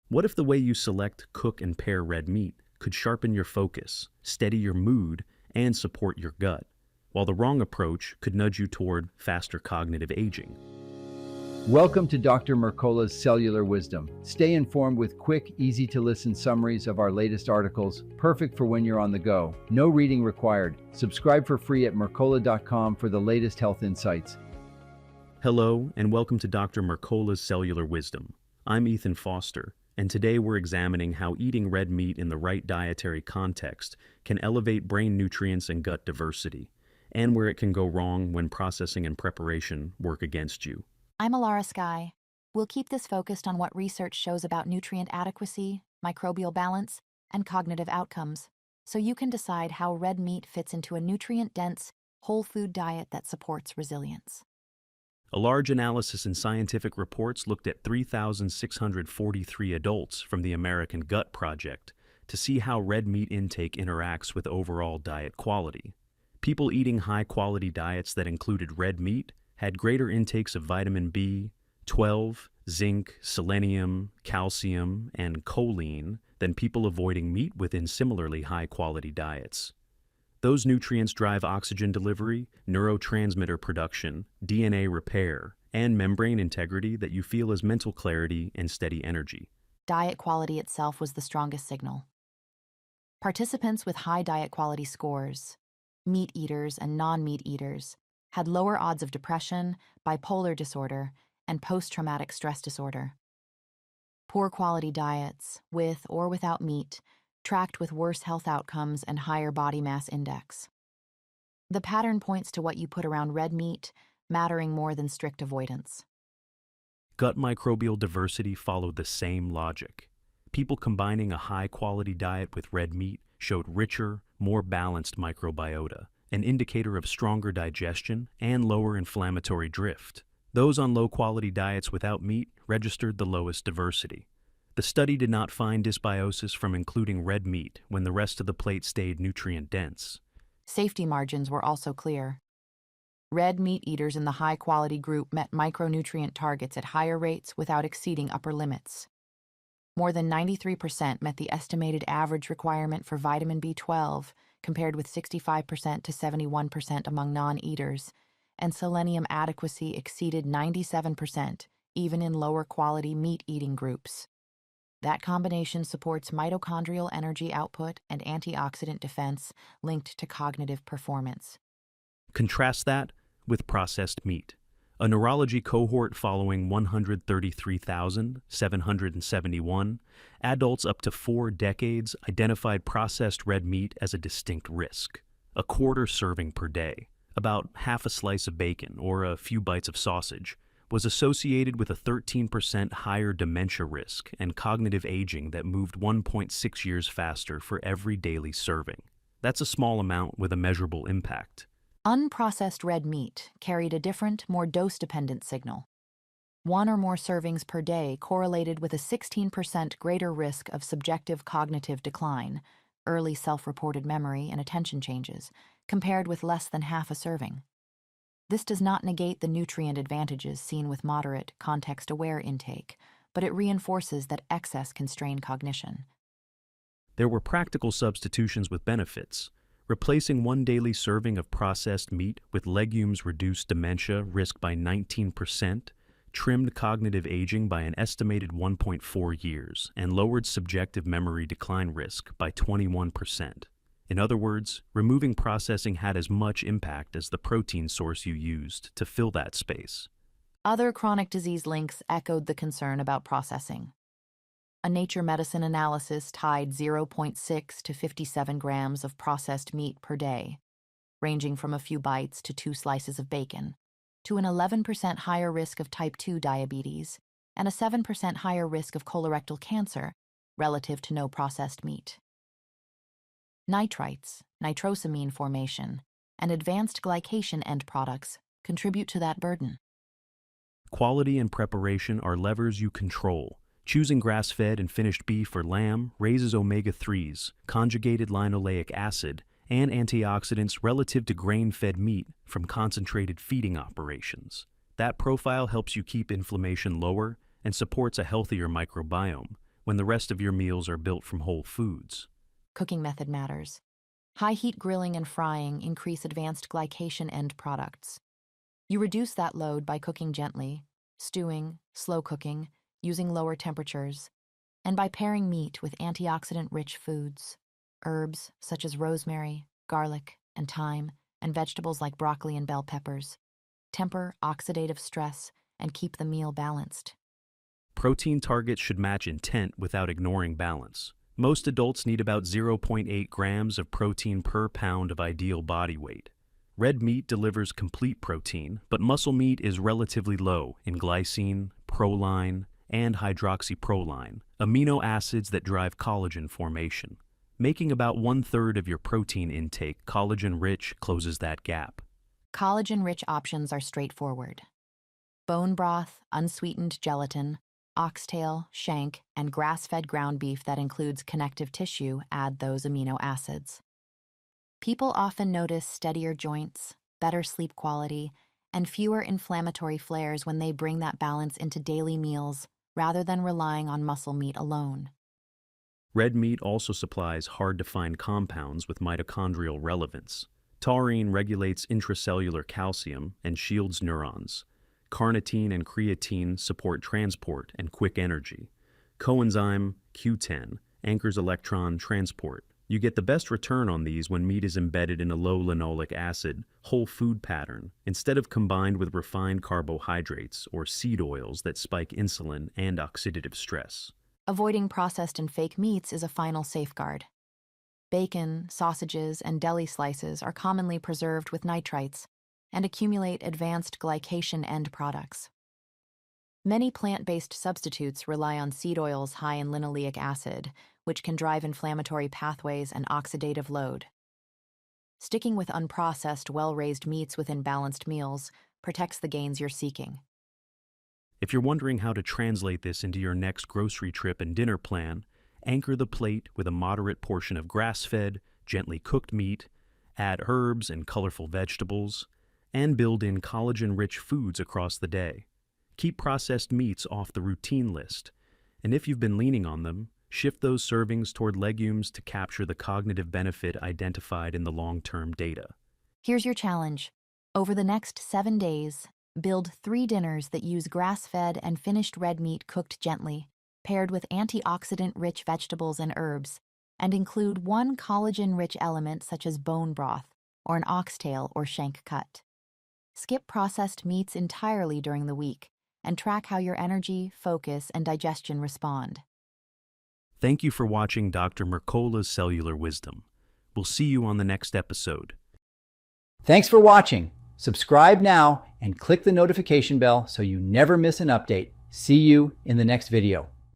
What if the way you select, cook, and pair red meat could sharpen your focus, steady your mood, and support your gut, while the wrong approach could nudge you toward faster cognitive aging? Welcome to Dr. Mercola's Cellular Wisdom. Stay informed with quick, easy-to-listen summaries of our latest articles, perfect for when you're on the go. No reading required. Subscribe for free at mercola.com for the latest health insights. Hello, and welcome to Dr. Mercola's Cellular Wisdom. I'm Ethan Foster, and today we're examining how eating red meat in the right dietary context can elevate brain nutrients and gut diversity, and where it can go wrong when processing and preparation work against you. I'm Alara Sky. We'll keep this focused on what research shows about nutrient adequacy, microbial balance, and cognitive outcomes, so you can decide how red meat fits into a nutrient-dense, whole food diet that supports resilience. A large analysis in scientific reports looked at 3,643 adults from the American Gut Project to see how red meat intake interacts with overall diet quality. People eating high-quality diets that included red meat had greater intakes of vitamin B12, zinc, selenium, calcium, and choline than people avoiding meat within similarly high-quality diets. Those nutrients drive oxygen delivery, neurotransmitter production, DNA repair, and membrane integrity that you feel as mental clarity and steady energy. Diet quality itself was the strongest signal. Participants with high diet quality scores, meat eaters and non-meat eaters, had lower odds of depression, bipolar disorder, and post-traumatic stress disorder. Poor quality diets, with or without meat, tracked with worse health outcomes and higher body mass index. The pattern points to what you put around red meat, mattering more than strict avoidance. Gut microbial diversity followed the same logic. People combining a high-quality diet with red meat showed richer, more balanced microbiota, an indicator of stronger digestion and lower inflammatory drift. Those on low-quality diets without meat registered the lowest diversity. The study did not find dysbiosis from including red meat when the rest of the plate stayed nutrient-dense. Safety margins were also clear. Red meat eaters in the high-quality group met micronutrient targets at higher rates without exceeding upper limits. More than 93% met the estimated average requirement for vitamin B12, compared with 65% to 71% among non-eaters, and selenium adequacy exceeded 97%, even in lower-quality meat-eating groups. That combination supports mitochondrial energy output and antioxidant defense linked to cognitive performance. Contrast that with processed meat. A neurology cohort following 133,771 adults up to 4 decades identified processed red meat as a distinct risk. A quarter serving per day, about half a slice of bacon or a few bites of sausage, was associated with a 13% higher dementia risk and cognitive aging that moved 1.6 years faster for every daily serving. That's a small amount with a measurable impact. Unprocessed red meat carried a different, more dose-dependent signal. 1 or more servings per day correlated with a 16% greater risk of subjective cognitive decline, early self-reported memory and attention changes, compared with less than half a serving. This does not negate the nutrient advantages seen with moderate, context-aware intake, but it reinforces that excess can strain cognition. There were practical substitutions with benefits. Replacing 1 daily serving of processed meat with legumes reduced dementia risk by 19%, trimmed cognitive aging by an estimated 1.4 years, and lowered subjective memory decline risk by 21%. In other words, removing processing had as much impact as the protein source you used to fill that space. Other chronic disease links echoed the concern about processing. A Nature Medicine analysis tied 0.6 to 57 grams of processed meat per day, ranging from a few bites to 2 slices of bacon, to an 11% higher risk of type 2 diabetes and a 7% higher risk of colorectal cancer relative to no processed meat. Nitrites, nitrosamine formation, and advanced glycation end products contribute to that burden. Quality and preparation are levers you control. Choosing grass-fed and finished beef or lamb raises omega-3s, conjugated linoleic acid, and antioxidants relative to grain-fed meat from concentrated feeding operations. That profile helps you keep inflammation lower and supports a healthier microbiome, when the rest of your meals are built from whole foods. Cooking method matters. High heat grilling and frying increase advanced glycation end products. You reduce that load by cooking gently, stewing, slow cooking, using lower temperatures, and by pairing meat with antioxidant-rich foods, herbs such as rosemary, garlic, and thyme, and vegetables like broccoli and bell peppers. Temper oxidative stress and keep the meal balanced. Protein targets should match intent without ignoring balance. Most adults need about 0.8 grams of protein per pound of ideal body weight. Red meat delivers complete protein, but muscle meat is relatively low in glycine, proline, and hydroxyproline, amino acids that drive collagen formation. Making about 1/3 of your protein intake collagen-rich closes that gap. Collagen-rich options are straightforward. Bone broth, unsweetened gelatin, oxtail, shank, and grass-fed ground beef that includes connective tissue add those amino acids. People often notice steadier joints, better sleep quality, and fewer inflammatory flares when they bring that balance into daily meals rather than relying on muscle meat alone. Red meat also supplies hard-to-find compounds with mitochondrial relevance. Taurine regulates intracellular calcium and shields neurons. Carnitine and creatine support transport and quick energy. Coenzyme Q10 anchors electron transport. You get the best return on these when meat is embedded in a low linoleic acid, whole food pattern, instead of combined with refined carbohydrates or seed oils that spike insulin and oxidative stress. Avoiding processed and fake meats is a final safeguard. Bacon, sausages, and deli slices are commonly preserved with nitrites and accumulate advanced glycation end products. Many plant-based substitutes rely on seed oils high in linoleic acid, which can drive inflammatory pathways and oxidative load. Sticking with unprocessed, well-raised meats within balanced meals protects the gains you're seeking. If you're wondering how to translate this into your next grocery trip and dinner plan, anchor the plate with a moderate portion of grass-fed, gently cooked meat, add herbs and colorful vegetables, and build in collagen-rich foods across the day. Keep processed meats off the routine list, and if you've been leaning on them, shift those servings toward legumes to capture the cognitive benefit identified in the long-term data. Here's your challenge. Over the next 7 days, build 3 dinners that use grass-fed and finished red meat cooked gently, paired with antioxidant-rich vegetables and herbs, and include one collagen-rich element such as bone broth or an oxtail or shank cut. Skip processed meats entirely during the week and track how your energy, focus, and digestion respond. Thank you for watching Dr. Mercola's Cellular Wisdom. We'll see you on the next episode. Thanks for watching. Subscribe now and click the notification bell so you never miss an update. See you in the next video.